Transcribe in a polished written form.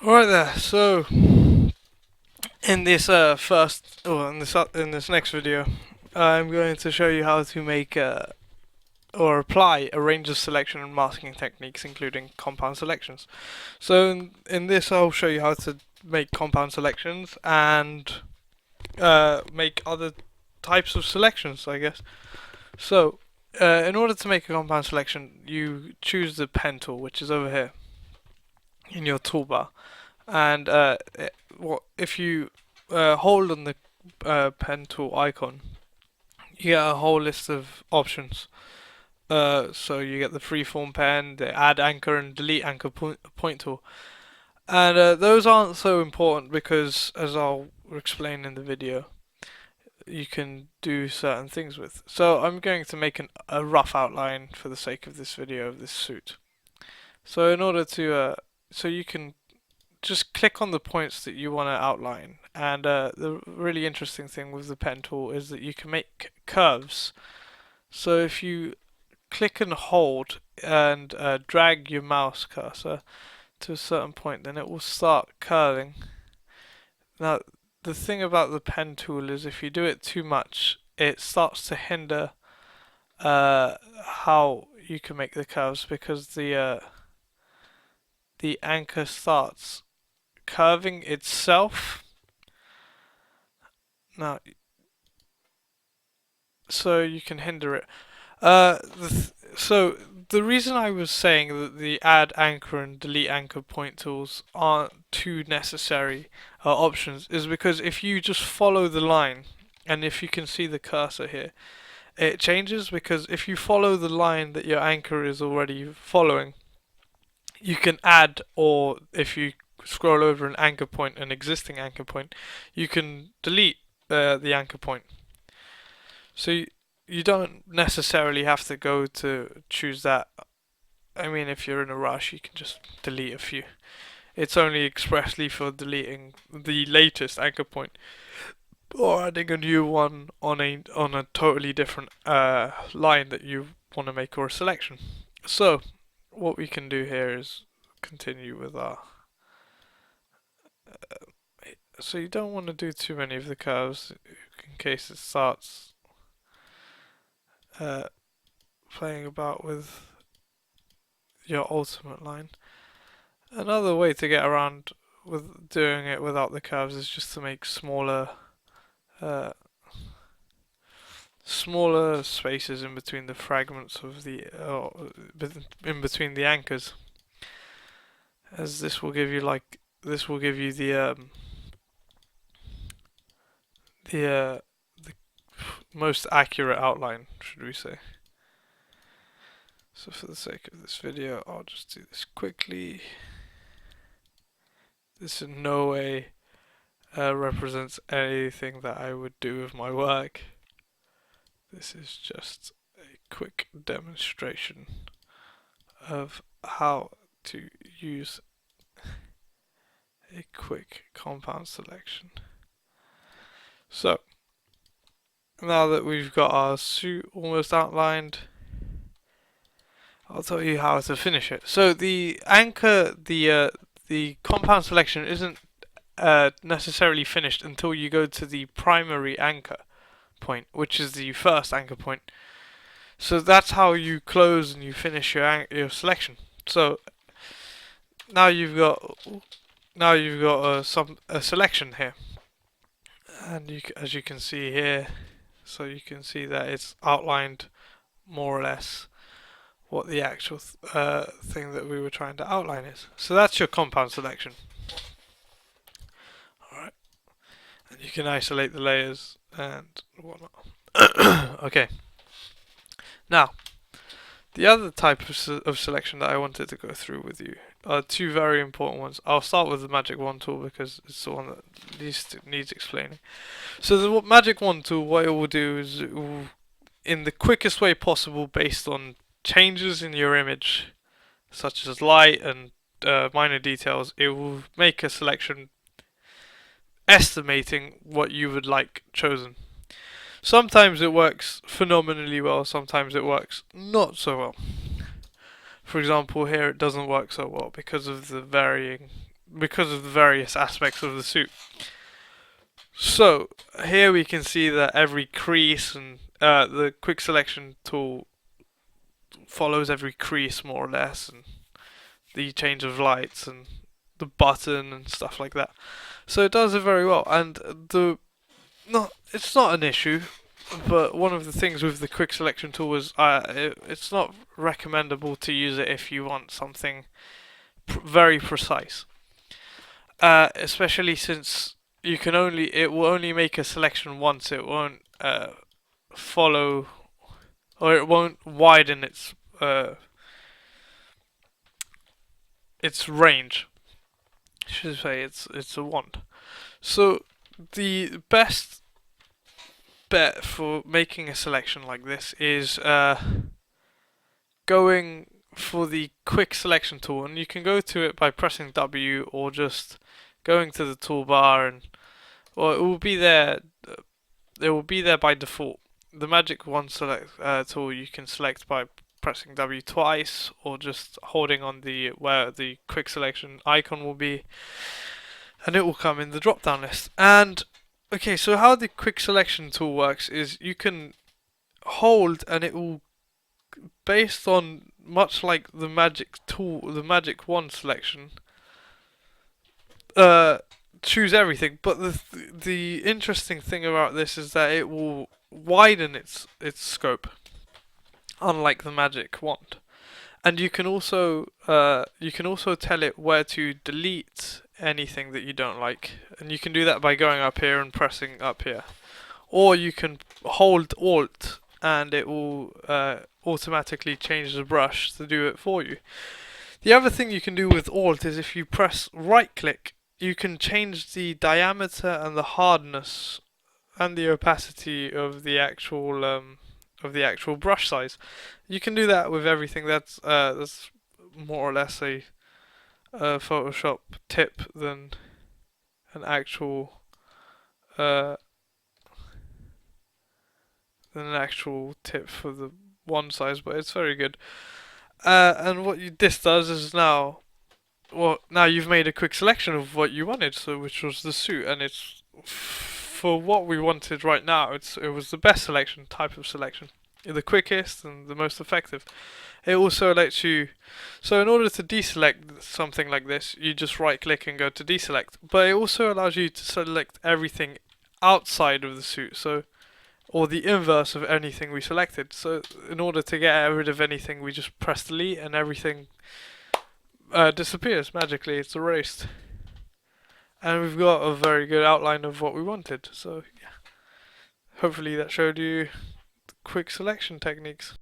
Alright there, so in this in this next video, I'm going to show you how to make or apply a range of selection and masking techniques, including compound selections. So in this, I'll show you how to make compound selections and make other types of selections, I guess. So in order to make a compound selection, you choose the pen tool, which is over here in your toolbar. And if you hold on the pen tool icon, you get a whole list of options. So you get the freeform pen, the add anchor and delete anchor point tool, and those aren't so important because, as I'll explain in the video, you can do certain things with. So I'm going to make a rough outline for the sake of this video of this suit. So in order to, so you can just click on the points that you want to outline. And the really interesting thing with the pen tool is that you can make curves. So if you click and hold and drag your mouse cursor to a certain point, then it will start curving. Now, the thing about the pen tool is if you do it too much, it starts to hinder how you can make the curves because the anchor starts curving itself. Now, so you can hinder it. So the reason I was saying that the add anchor and delete anchor point tools aren't two necessary options is because if you just follow the line, and if you can see the cursor here, it changes because if you follow the line that your anchor is already following, you can add, or if you scroll over an anchor point, an existing anchor point, you can delete the anchor point. So you don't necessarily have to go to choose that. I mean, if you're in a rush, you can just delete a few. It's only expressly for deleting the latest anchor point or adding a new one on a totally different line that you want to make or a selection. So what we can do here is continue with our. So you don't want to do too many of the curves in case it starts uh, playing about with your ultimate line. Another way to get around with doing it without the curves is just to make uh, smaller spaces in between the fragments of the in between the anchors, as this will give you the most accurate outline, should we say. So for the sake of this video, I'll just do this quickly. This in no way represents anything that I would do with my work. This is just a quick demonstration of how to use a quick compound selection. So, now that we've got our suit almost outlined, I'll tell you how to finish it. So the anchor, the compound selection isn't necessarily finished until you go to the primary anchor point, which is the first anchor point. So that's how you close and you finish your selection. So now you've got a selection here, and as you can see here, so you can see that it's outlined more or less what the actual thing that we were trying to outline is. So that's your compound selection. Alright, and you can isolate the layers and whatnot. Okay, now the other type of selection that I wanted to go through with you are two very important ones. I'll start with the Magic Wand tool because it's the one that least needs explaining. So the Magic Wand tool, what it will do is it will, in the quickest way possible based on changes in your image, such as light and minor details, it will make a selection estimating what you would like chosen. Sometimes it works phenomenally well, sometimes it works not so well. For example, here it doesn't work so well because of the varying because of the various aspects of the suit. So here we can see that every crease and the quick selection tool follows every crease more or less, and the change of lights and the button and stuff like that. So it does it very well, and it's not an issue. But one of the things with the quick selection tool is it's not recommendable to use it if you want something very precise. Especially since it will only make a selection once. It won't follow, or it won't widen its range. I should say it's a wand. So the best bet for making a selection like this is going for the quick selection tool, and you can go to it by pressing W or just going to the toolbar, and or it will be there. It will be there by default. The magic wand select tool you can select by pressing W twice or just holding on where the quick selection icon will be, and it will come in the drop down list. And okay, so how the quick selection tool works is you can hold and it will, based on much like the magic tool, the magic wand selection, choose everything. But the interesting thing about this is that it will widen its scope, unlike the magic wand. And you can also tell it where to delete anything that you don't like, and you can do that by going up here and pressing up here, or you can hold Alt and it will automatically change the brush to do it for you. The other thing you can do with Alt is if you press right click, you can change the diameter and the hardness and the opacity of the actual brush size. You can do that with everything. That's more or less a Photoshop tip than an actual tip for the one size, but it's very good. And what this does is now you've made a quick selection of what you wanted, so which was the suit, and it's for what we wanted right now. It was the best type of selection, the quickest and the most effective. It also lets you, so in order to deselect something like this, you just right click and go to deselect, but it also allows you to select everything outside of the suit, or the inverse of anything we selected. So in order to get rid of anything, we just press delete and everything disappears magically. It's erased, and we've got a very good outline of what we wanted. So yeah, hopefully that showed you quick selection techniques.